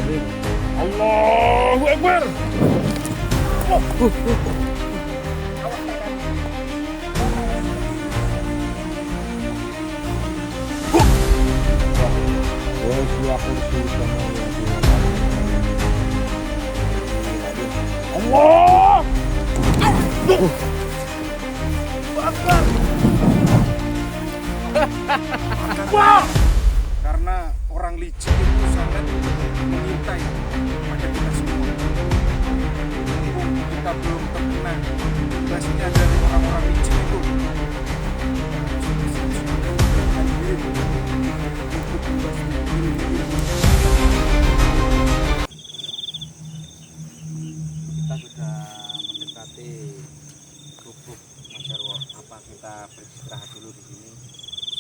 Bismillahirrahmanirrahim. Allahu Akbar. Allah. Akbar. Wah. Karena orang licik itu sangat mengintai pada kita semua. Mumpung kita belum terkena imbasnya dari orang-orang licik itu. Kita sudah mendekati gubuk Mas Jarwo. Apa kita beristirahat dulu di sini?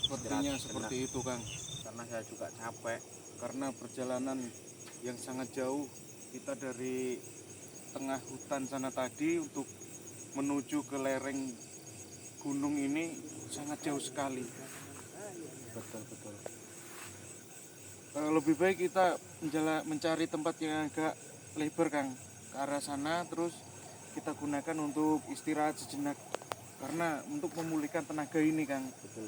Sepertinya seperti itu, Kang. Karena saya juga capek. Karena perjalanan yang sangat jauh, kita dari tengah hutan sana tadi untuk menuju ke lereng gunung ini sangat jauh sekali. Betul. Lebih baik kita mencari tempat yang agak lebar, Kang, ke arah sana, terus kita gunakan untuk istirahat sejenak karena untuk memulihkan tenaga ini, Kang. Betul.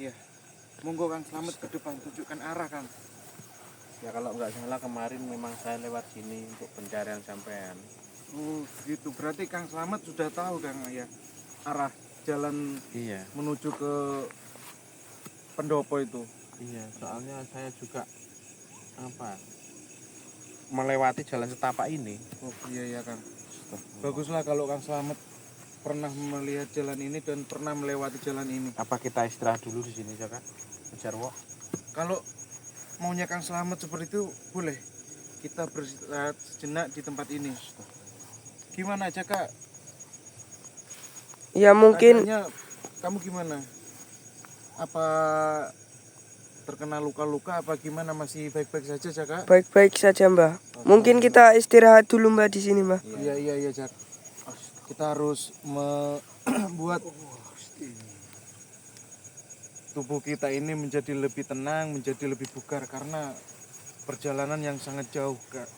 Iya, monggo Kang, selamat ke depan, tunjukkan arah, Kang. Ya kalau nggak salah kemarin memang saya lewat sini untuk pencarian sampean. Oh gitu, berarti Kang Slamet sudah tahu, Kang, ya arah jalan Iya. menuju ke pendopo itu. Iya, soalnya saya juga melewati jalan setapak ini. Oh iya Kang, baguslah kalau Kang Slamet pernah melihat jalan ini dan pernah melewati jalan ini. Apa kita istirahat dulu di sini, Jaka? Mas Jarwo? Kalau maunya Kang Slamet seperti itu boleh, kita beristirahat sejenak di tempat ini. Gimana aja, Kak? Ya mungkin Keadaannya kamu gimana? Apa terkena luka-luka apa gimana, masih baik-baik saja, Jaka? baik-baik saja Mbah. Mungkin kita istirahat dulu Mbah di sini Mbah. Iya, Jak. Kita harus membuat tubuh kita ini menjadi lebih tenang, menjadi lebih bugar karena perjalanan yang sangat jauh, Kak.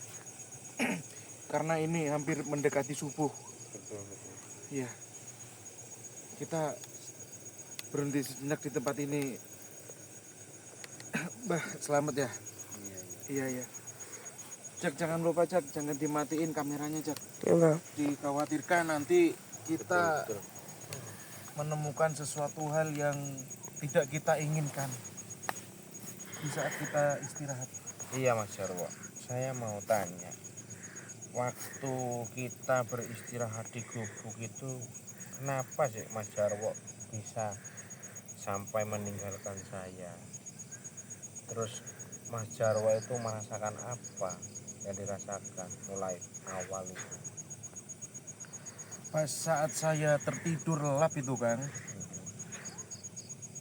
Karena ini hampir mendekati subuh. Betul. Iya. Kita berhenti sejenak di tempat ini. Bah, selamat ya. Iya. Jak, jangan lupa, Jak, jangan dimatiin kameranya, Jak. Ya Mbah. Dikhawatirkan nanti kita Betul. menemukan sesuatu hal yang tidak kita inginkan di saat kita istirahat. Iya, Mas Jarwo. Saya mau tanya. Waktu kita beristirahat di gubuk itu, kenapa sih Mas Jarwo bisa sampai meninggalkan saya? Terus Mas Jarwo itu merasakan apa yang dirasakan mulai awal itu? Pas saat saya tertidur lelap itu, Kang,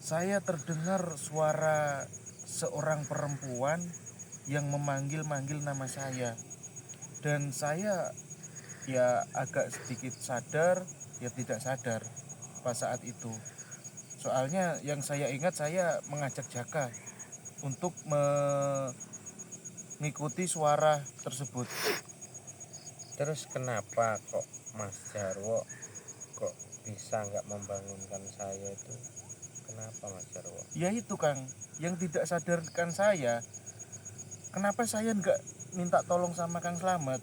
saya terdengar suara seorang perempuan yang memanggil-manggil nama saya. Dan saya ya agak sedikit sadar, ya tidak sadar pas saat itu. Soalnya yang saya ingat, saya mengajak Jaka untuk mengikuti suara tersebut. Terus kenapa kok Mas Jarwo kok bisa nggak membangunkan saya itu? Kenapa Mas Jarwo? Ya itu, Kang, yang tidak sadarkan saya. Kenapa saya nggak minta tolong sama Kang Slamet?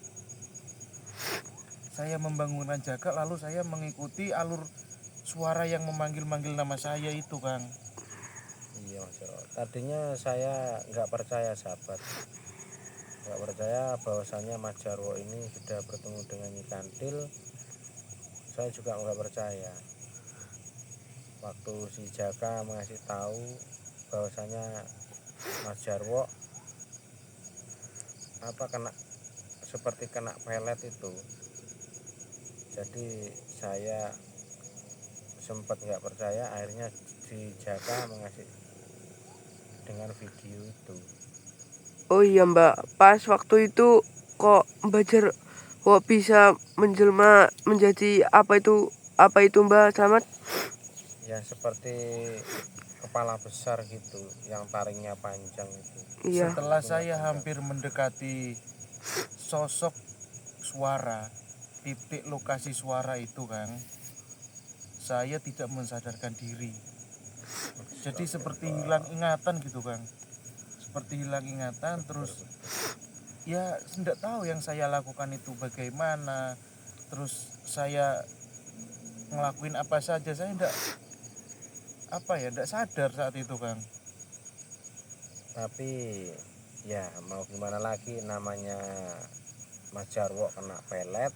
Saya membangunkan Jaka, lalu saya mengikuti alur suara yang memanggil-manggil nama saya itu, Kang. Iya Mas Jarwo. Tadinya saya nggak percaya, sahabat. Nggak percaya bahwasannya Mas Jarwo ini sudah bertemu dengan Nyi Kantil. Saya juga nggak percaya. Waktu si Jaka mengasih tahu bahwasanya Mas Jarwo seperti kena pelet itu, jadi saya sempat nggak percaya. Akhirnya si Jaka mengasih dengan video itu. Oh iya Mbak, pas waktu itu kok Mbak kok bisa menjelma menjadi apa itu Mbak Slamet? Ya seperti kepala besar gitu yang taringnya panjang itu. Iya. Setelah saya hampir mendekati sosok suara, titik lokasi suara itu Kang, saya tidak mensadarkan diri. Jadi seperti hilang ingatan gitu Kang. Seperti hilang ingatan, terus ya tidak tahu yang saya lakukan itu bagaimana. Terus saya ngelakuin apa saja, saya tidak sadar saat itu Kang. Tapi ya mau gimana lagi, namanya Mas Jarwo kena pelet,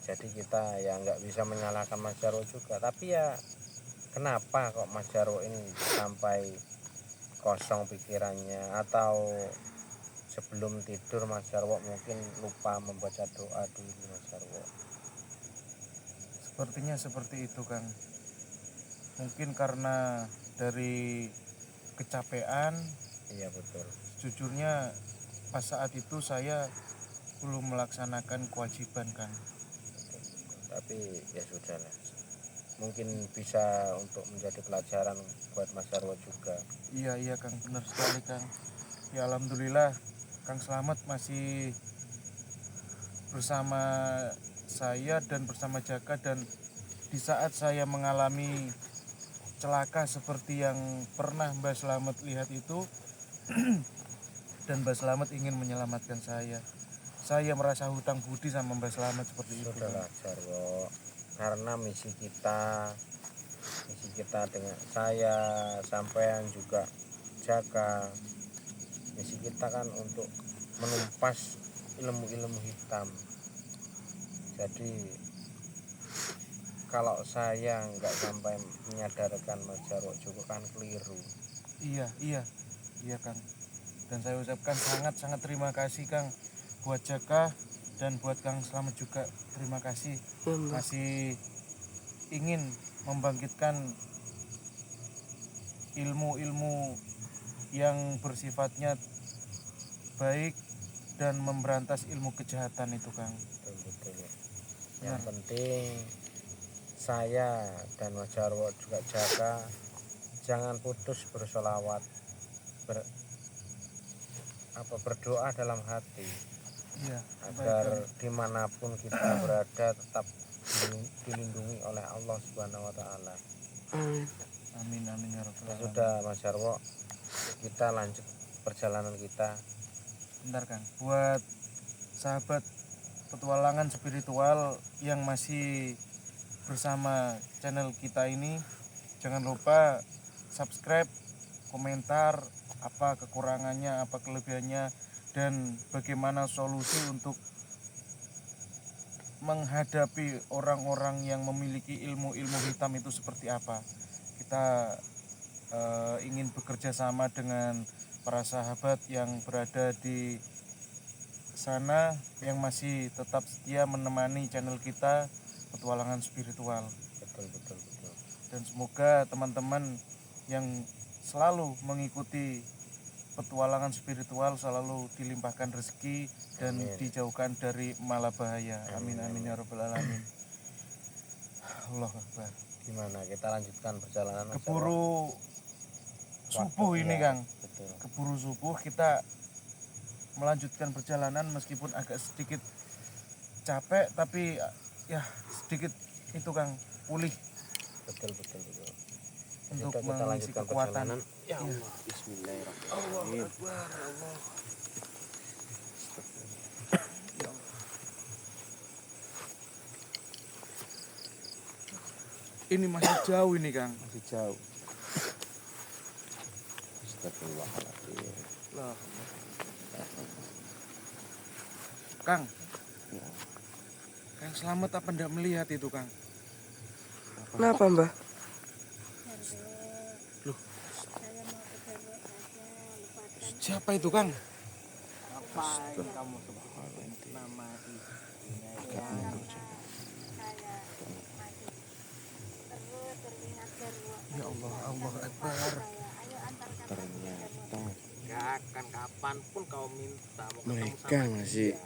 jadi kita ya nggak bisa menyalahkan Mas Jarwo juga. Tapi ya kenapa kok Mas Jarwo ini sampai kosong pikirannya, atau sebelum tidur Mas Jarwo mungkin lupa membaca doa dulu Mas Jarwo? Sepertinya seperti itu Kang. Mungkin karena dari kecapean. Iya betul. Sejujurnya pas saat itu saya belum melaksanakan kewajiban Kang. Tapi ya sudahlah, mungkin bisa untuk menjadi pelajaran buat Mas Jarwo juga. Iya Kang, benar sekali Kang. Ya alhamdulillah Kang Slamet masih bersama saya dan bersama Jaka, dan di saat saya mengalami celaka seperti yang pernah Mbak Slamet lihat itu dan Mbak Slamet ingin menyelamatkan saya. Saya merasa hutang budi sama Mbak Slamet seperti itu. Sudahlah Jarwo, karena misi kita dengan saya, sampean juga Jaka, misi kita kan untuk menumpas ilmu-ilmu hitam. Jadi kalau saya nggak sampai menyadarkan Mas Jarwo juga kan keliru. Iya Kang. Dan saya ucapkan sangat terima kasih Kang buat Jaka dan buat Kang Slamet juga. Terima kasih Iya, Mbak. masih ingin membangkitkan ilmu-ilmu yang bersifatnya baik dan memberantas ilmu kejahatan itu Kang. Betul. Ya. Yang penting saya dan Mas Jarwo juga Jaka jangan putus bersolawat, berdoa dalam hati, Iya, agar baik, dimanapun kita berada tetap dilindungi oleh Allah Subhanahu Wa Taala. Amin. Amin ya rabbal Ya alamin. sudah Mas Jarwo, kita lanjut perjalanan kita. Bentar Kang, buat sahabat petualangan spiritual yang masih bersama channel kita ini, jangan lupa subscribe, komentar apa kekurangannya, apa kelebihannya, dan bagaimana solusi untuk menghadapi orang-orang yang memiliki ilmu-ilmu hitam itu seperti apa. Kita ingin bekerja sama dengan para sahabat yang berada di sana yang masih tetap setia menemani channel kita petualangan spiritual. Betul. Dan semoga teman-teman yang selalu mengikuti petualangan spiritual selalu dilimpahkan rezeki dan Amin. dijauhkan dari malabahaya. Amin ya rabbal alamin. Allah Akbar. Gimana kita lanjutkan perjalanan Mas Jarwo? Keburu subuh Waktu, ini ya, Kang. betul. Keburu subuh, kita melanjutkan perjalanan meskipun agak sedikit capek, tapi ya sedikit itu Kang pulih Betul. untuk Kita mengisi lanjutkan kekuatan. perjalanan. Ya Iya. Allah, Bismillahirrahmanirrahim. Ini masih jauh ini Kang. Masih jauh. Astagfirullahaladzim. Kang. Kang Slamet apa ndak melihat itu Kang? Kenapa, Mbah? Loh. Siapa itu Kang? Ya Allah, Allah Akbar. Ternyata Gak akan kapanpun kau minta mau ketemu mereka sama masih dia.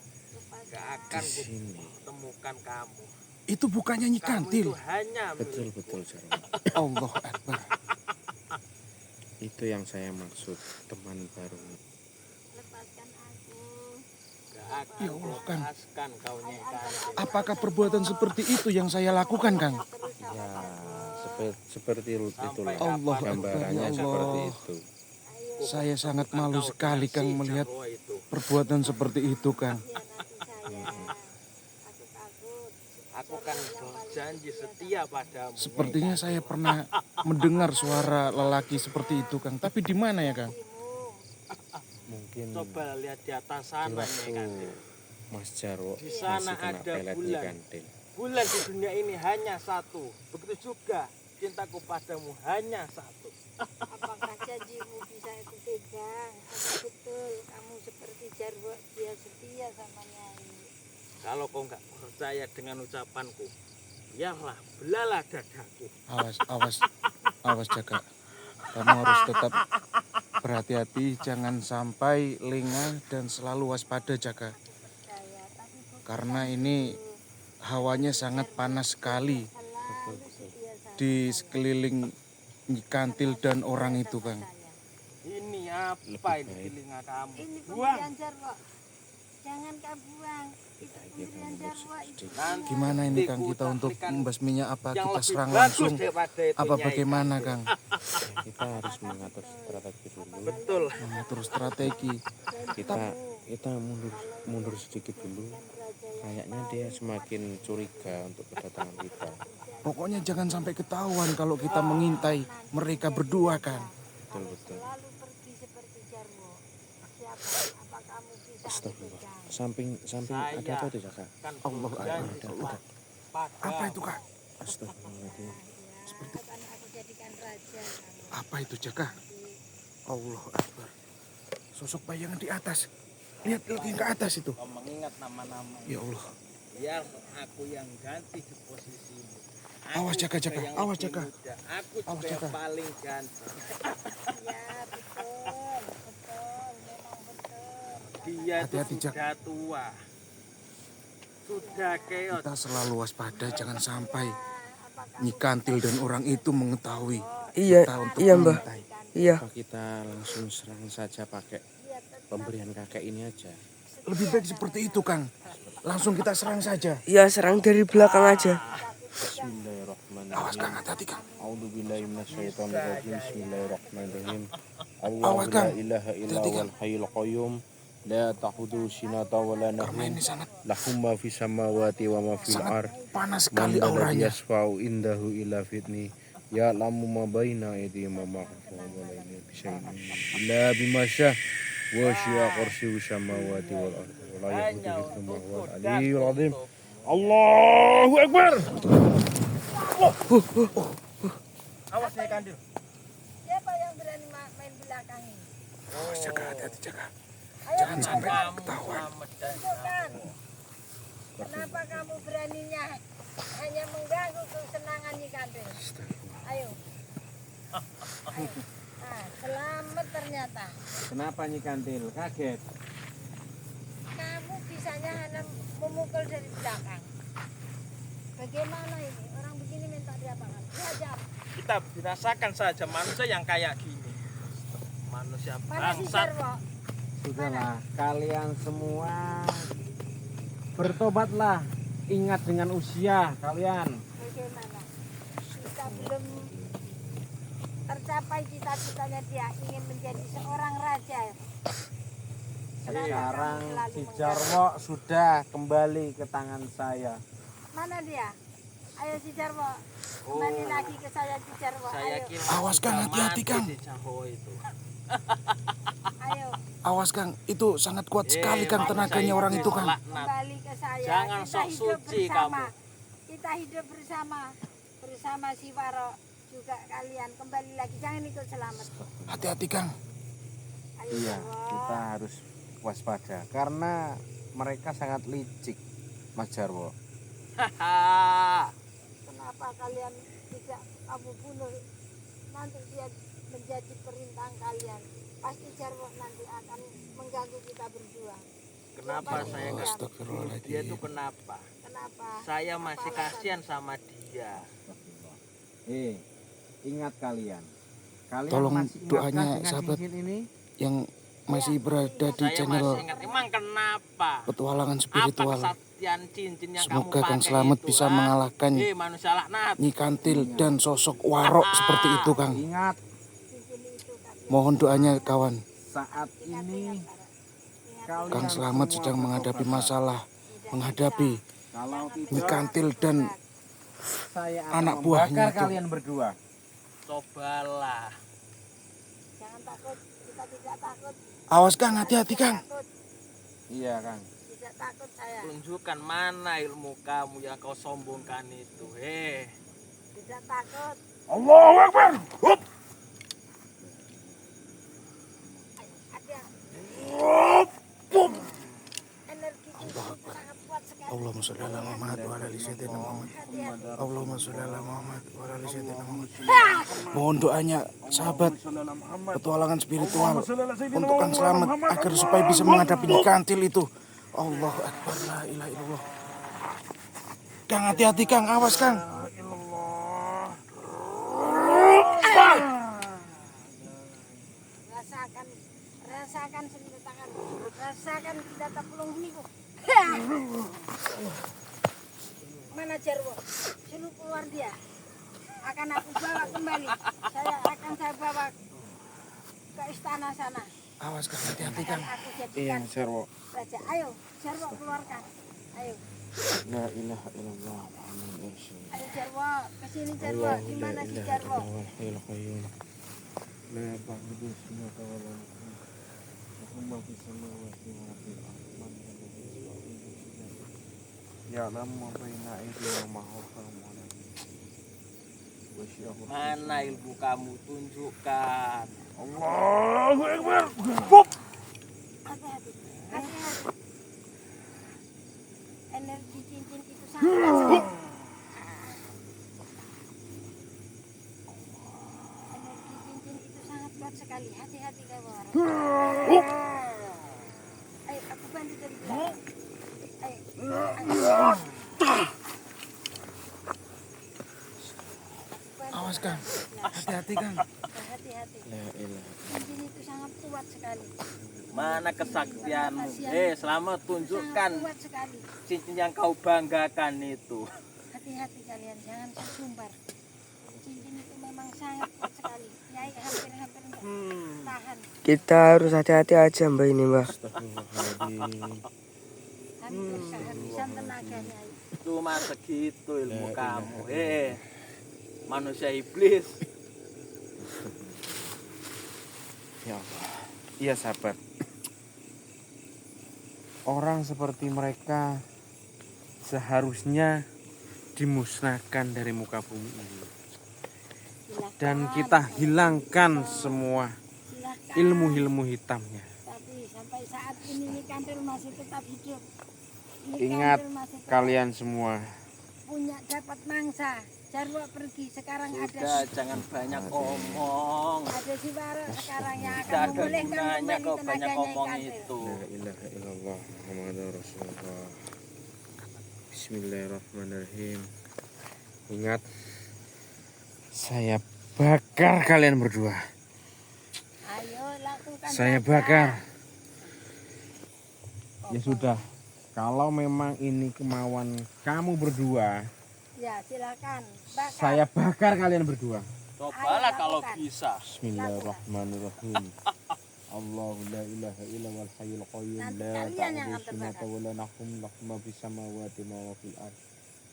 Gak akan di sini. kutemukan kamu. Itu bukannya Nyi Kamu Kantil. itu hanya Betul Jarwo. Allah Akbar. Itu yang saya maksud, teman baru. Lepaskan aku. Gak akan Ya Allah, Kang. lepaskan kau nyekali. Apakah perbuatan seperti itu yang saya lakukan, Kang? Ya, seperti itulah Allah Akbar, gambarannya ya Allah. seperti itu. Saya sangat malu sekali, Kang, melihat Jarwo itu. perbuatan seperti itu, Kang. Aku kan berjanji setia padamu. Sepertinya saya pernah mendengar suara lelaki seperti itu, Kang. Tapi di mana ya, Kang? Mungkin Coba lihat di atas di sana waktu Nyai. Mas Jarwo Di sana masih kena ada pelet bulan. Nyi Kantil. Bulan di dunia ini hanya satu. Begitu juga cintaku padamu hanya satu. Apakah janjimu bisa aku pegang? Apa betul kamu seperti Jarwo, dia setia sama Nyai? Kalau kau nggak percaya dengan ucapanku, biarlah belalah dadaku. Awas Jaka. Kamu harus tetap berhati-hati, jangan sampai lengah dan selalu waspada, Jaka. Percaya, tapi bukan Karena ini hawanya sangat panas sekali selalu setia sama di sekeliling Nyi Kantil dan orang itu, Kang. Ini apa Lebih ini baik. telinga kamu? Ini Buang. pemberian Jarwo. Jangan kau buang. Itu pemberian Jarwo itu. Nanti Gimana ini, Kang, kita untuk membasminya? Apa kita serang langsung? Apa bagaimana, Kang? Kita harus mengatur strategi dulu. Betul. Mengatur strategi. Kita mundur sedikit dulu. Kayaknya dia semakin curiga untuk kedatangan kita. Pokoknya jangan sampai ketahuan kalau kita mengintai mereka berdua, Kang. Betul. Selalu pergi seperti Jarwo. Siapa? Apa kamu bisa aku Astagfirullah. pegang? Samping ada apa itu, Jaka? Kan Allah berjanji Akbar. padamu. Apa itu, Kak? Astagfirullahaladzim. Akan aku jadikan raja kamu. Apa itu, Jaka? Allah Akbar. Sosok bayangan di atas. Lihat yang ke atas itu. Kau mengingat nama-nama Ya Allah. biar aku yang ganti di posisimu. Awas, Aku Jaka, juga Jaka. yang Awas, lebih Jaka. muda. Aku Awas, juga yang Jaka. paling ganteng. Ya betul, betul, memang betul. Dia itu Hati-hati, Jak. sudah tua. Sudah keot. Kita selalu waspada, jangan sampai Apakah Nyi Kantil dan orang itu mengetahui Iya, kita untuk iya Mbah. mengintai. Iya. Apa kita langsung serang saja pakai pemberian kakek ini aja? Lebih baik seperti itu, Kang. Langsung kita serang saja. Iya, serang dari belakang aja. Bismillahirrahmanirrahim. Awas, Kang, hati-hati, Kang. A'udzubillahi minasyaitonirrajim. Bismillahirrahmanirrahim. Awas, Allahu Kang. la ilaha illa Hati-hati, wal hayyul qayyum. La ta'khudhuhu sinatun wa la Karena nawm. ini sangat Lahu ma fis samawati wa ma fil sangat ard. panas Man sekali ladzi auranya. yasfa'u indahu ila fitni. Ya lamu ma baina aydihim wa ma khalfahum wa la yuhituna bi syai'in illa bima syaa. Wa syi'a kursiyyu samawati wal ard. Wa la Hanya yahuduhu hifdhuhuma untukku wa dan al-'aliyyul 'azim. untuk Allahu Akbar. Awas Nyai Kandil. siapa yang berani main belakang ini? Awas, Jaka, hati-hati, Jaka. Ayo Jangan sampai Kamu ketahuan. selamat dan tunjukkan. Kenapa kamu beraninya hanya mengganggu kesenangan Nyi Kantil? Ayo. Ayo. Nah, selamat ternyata. Kenapa Nyi Kantil? Kaget. Kamu bisanya hanya memukul dari belakang. Bagaimana ini? Orang begini minta diapakan? Diajar. kita binasakan saja manusia yang kayak gini. Manusia Mana si bangsat. Jarwo? Sudahlah, kalian semua bertobatlah. Ingat dengan usia kalian. Bagaimana? Kita belum tercapai cita-citanya dia ingin menjadi seorang raja. Kenapa Sekarang kamu selalu si mengganggu? Jarwo sudah kembali ke tangan saya. Mana dia? Ayo si Jarwo. Kembali lagi ke saya si Jarwo. Saya Ayo. kira Awas, Kang, sudah hati-hati, mati Kang. si Jarwo itu. Ayo. Awas, Kang. Itu sangat kuat sekali, Kang, manusia tenaganya orang itu, Kang. laknat. Kembali ke saya. Jangan Kita sok hidup suci bersama. kamu. Kita hidup bersama. Bersama si Waro juga kalian kembali lagi. Jangan ikut selamat. Hati-hati, Kang. Ayo Iya, Jarwo. kita harus waspada karena mereka sangat licik, Mas Jarwo. Haha. Kenapa kalian tidak kamu bunuh? Nanti dia menjadi perintah kalian. Pasti Jarwo nanti akan mengganggu kita berdua. Kenapa saya nggak dia Astagfirullahaladzim. itu kenapa? Kenapa? Saya masih kasihan sama dia. Ingat kalian, Kalian Tolong masih ingatkah doanya, dengan sahabat. cincin ini? Yang masih berada di Saya channel masih ingat. Emang kenapa? petualangan Apa spiritual. kesaktian cincin yang Semoga kamu Kang pakai Slamet itu, bisa ha? mengalahkan Manusia laknat. Nyi Kantil dan sosok Warok seperti itu, Kang. Ingat, cincin itu kaki Mohon doanya, kawan. saat ini kalian Kang Slamet semua sedang menghadapi bertobat. masalah, menghadapi Kalau Nyi tidak, Kantil dan saya akan anak buahnya membakar itu. kalian berdua. Cobalah. jangan takut, kita tidak takut. Awas, Kang, hati-hati, Kang. Takut, Iya, Kang. tidak takut saya. Tunjukkan mana ilmu kamu yang kau sombongkan itu. Tidak takut. Allahu Akbar. Hup. Ada energi itu sangat kuat sekali. Allahumma sholli ala Muhammad wa ala ali sayyidina Muhammad. Allahumma sholli ala Muhammad wa ala ali sayyidina Muhammad. Mohon doanya, sahabat petualangan spiritual untuk Kang Slamet agar supaya bisa menghadapi Nyi Kantil itu. Allahu Akbar, la ilaha illallah. Kang, hati-hati, Kang. Awas, Kang. Rasakan sendiri tangan. Rasakan tidak terpelung niku. Mana Jarwo? Suruh keluar dia. Akan aku bawa kembali. Saya bawa ke istana sana. Awas, Kang. Hati-hati, Kang. Aku Iya, jadikan Jarwo. raja. Ayo, Jarwo keluarkan. Ayo, La ilaha illallah Muhammadur Rasulullah. ayo Jarwo, kesini Jarwo. Di mana si Jarwo? Hayyul qayyum. La ta'budu sinata wa la nukum. Allahumma fis samawati wa fil ardi. Man alladhi yasma'u ya'lamu ma baina aydihim wa ma khalfahum wa la yuhituna. Mana ilmu kamu? Tunjukkan. Allahu Akbar. Hati-hati, hati-hati. Energi cincin itu sangat kuat. Energi cincin itu sangat kuat sekali. Hati-hati kamu orang. Ayo, aku bantu dari belakang. Ayo. Awas, Kang. Hati-hati, Kang. Hati-hati. La ilaha. Cincin itu sangat kuat sekali. Mana kesaktianmu? Selamat Sangat tunjukkan kuat sekali. cincin yang kau banggakan itu. Hati-hati kalian, jangan tersumbar. Cincin itu memang sangat kuat sekali. Nyai hampir-hampir enggak tahan. Kita harus hati-hati aja Mbak ini Mbak. Astagfirullahaladzim. Hampir kehabisan tenaga Nyai. Cuma segitu ilmu kamu. Manusia iblis. Ya Allah. Iya, sahabat. Orang seperti mereka seharusnya dimusnahkan dari muka bumi ini. Dan kita hilangkan semua Silakan. ilmu-ilmu hitamnya. Tapi sampai saat ini Nyi Kantil masih tetap hidup. Nyi Ingat Kantil masih tetap kalian semua. punya dapat mangsa. Jarwo pergi sekarang Sudah, ada jangan banyak omong. si Waro sekarang yang Tidak akan ada memulihkan gunanya kembali kau banyak tenaganya Nyi ngomong Kantil. itu. La ilaha illallah Muhammadur Rasulullah. Bismillahirrahmanirrahim. Ingat, saya bakar kalian berdua. Ayo lakukan. Saya saja. bakar. Ya sudah, kalau memang ini kemauan kamu berdua, Ya silakan. Bakar. saya bakar kalian berdua. Cobalah Ayo, kalau lakukan. bisa. Bismillahirrahmanirrahim. Allahu la ilaha illa wal hayyul qayyum Nanti la kalian yang akan ta'khudhuhu sinatun terbakar. wa la nawm lahu ma fis samawati wa ma fil ard.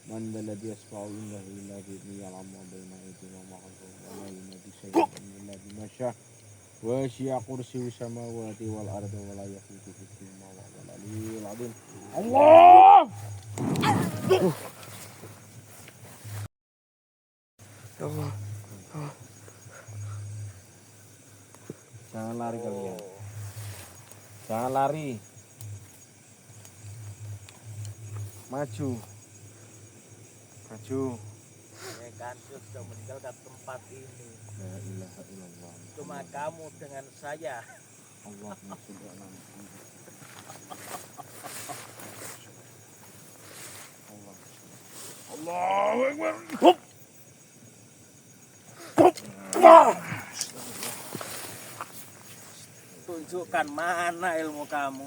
Man alladhi yashfa'u indahu illa bi'idznihi ya'lamu ma baina aydihim wa ma khalfahum wa la yuhituna shay'an illa bima syaa. Wasi'a kursiyyuhu samawati wal ardi wa la yaquduhu hifdhuhuma wa huwal 'aliyyul 'azim. Allah. Allah. Jangan lari kalian. Jangan lari. Maju. Maju. Kantil sudah meninggalkan tempat ini. La ilaha illallah. Cuma kamu dengan saya. Allahumma sholli ala Muhammad. Allahu Akbar. Hup. Hup. Wah. tunjukkan mana ilmu kamu.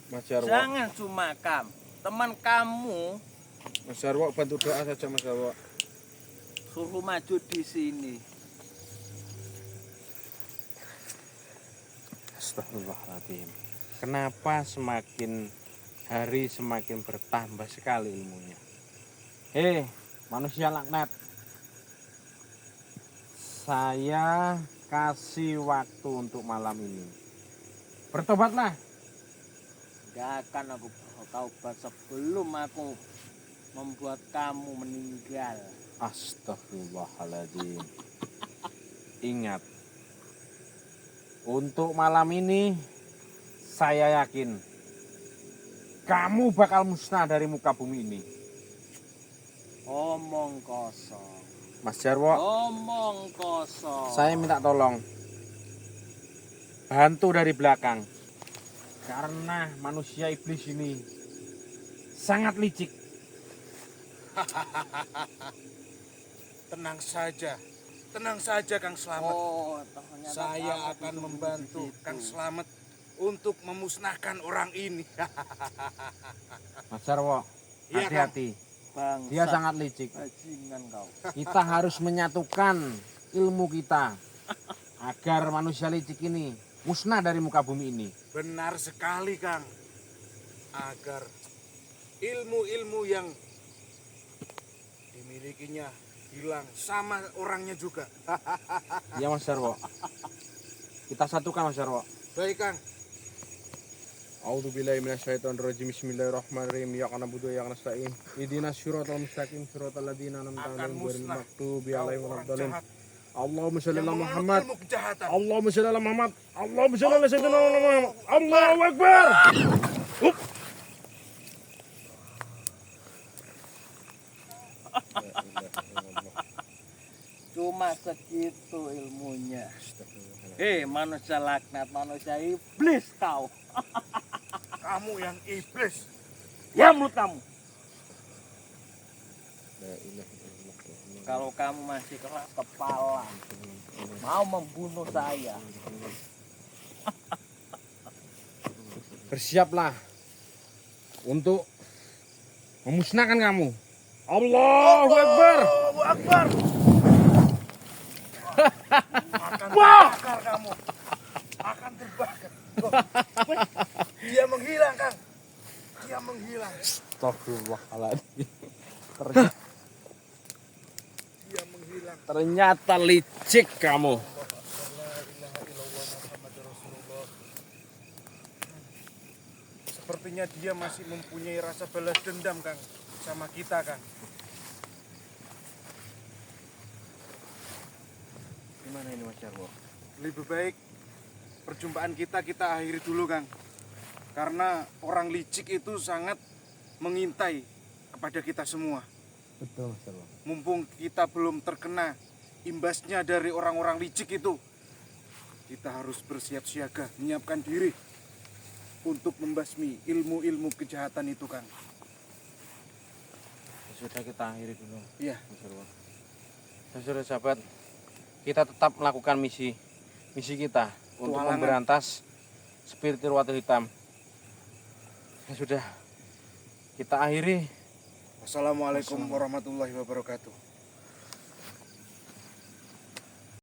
Mas Jarwo, Jangan cuma kamu, teman kamu Mas Jarwo bantu doa saja Mas Jarwo. suruh maju di sini. Astagfirullahaladzim. Kenapa semakin hari semakin bertambah sekali ilmunya? Manusia laknat. Saya kasih waktu untuk malam ini. Bertobatlah. Gak akan aku bertaubat sebelum aku membuat kamu meninggal. Astagfirullahaladzim. Ingat, untuk malam ini saya yakin kamu bakal musnah dari muka bumi ini. Omong kosong. Mas Jarwo, Omong kosong. saya minta tolong bantu dari belakang karena manusia iblis ini sangat licik. Tenang saja Kang Slamet. Oh, ternyata Saya kamu akan duduk membantu di situ. Kang Slamet untuk memusnahkan orang ini. Mas Jarwo, Iya, hati-hati. Bangsat, Dia sangat licik. bajingan kau. Kita harus menyatukan ilmu kita agar manusia licik ini musnah dari muka bumi ini. Benar sekali Kang. Agar ilmu-ilmu yang dimilikinya hilang sama orangnya juga. Ya Mas Jarwo. Kita satukan Mas Jarwo. Baik Kang. A'udzubillahi minasyaitonirrajim. Bismillahirrahmanirrahim. Ya kana budu ya kana nasta'in. Ihdinas siratal mustaqim siratal ladzina an'amta Akan alaihim ghairil musnah maghdubi Kau alaihim orang waladdallin. jahat Allahumma shalli yang ala menganut Muhammad. ilmu kejahatan. Allahumma shalli ala Muhammad. Allahumma shalli ala sayyidina Muhammad. Allahu akbar. Cuma segitu ilmunya. Manusia laknat, manusia iblis kau. Kamu yang iblis. Ya mulut kamu. Kalau kamu masih keras kepala, mau membunuh saya, Bersiaplah untuk memusnahkan kamu. Allahu akbar. Allahu Akbar. Akan terbakar kamu. Akan terbakar. Loh, dia menghilang Kang. Dia menghilang. Astagfirullahaladzim. Dia menghilang. Ternyata licik kamu. Sepertinya dia masih mempunyai rasa balas dendam Kang sama kita Kang. Gimana ini Mas Jarwo? Lebih baik perjumpaan kita akhiri dulu Kang. Karena orang licik itu sangat mengintai kepada kita semua. Betul Mas Jarwo. Mumpung kita belum terkena imbasnya dari orang-orang licik itu, kita harus bersiap siaga, menyiapkan diri untuk membasmi ilmu-ilmu kejahatan itu Kang. Sudah kita akhiri dulu. Iya. Mas Jarwo. Saudara sahabat, kita tetap melakukan misi kita untuk Tualangan. memberantas spiritul water hitam. Ya sudah, kita akhiri. Wassalamualaikum warahmatullahi wabarakatuh.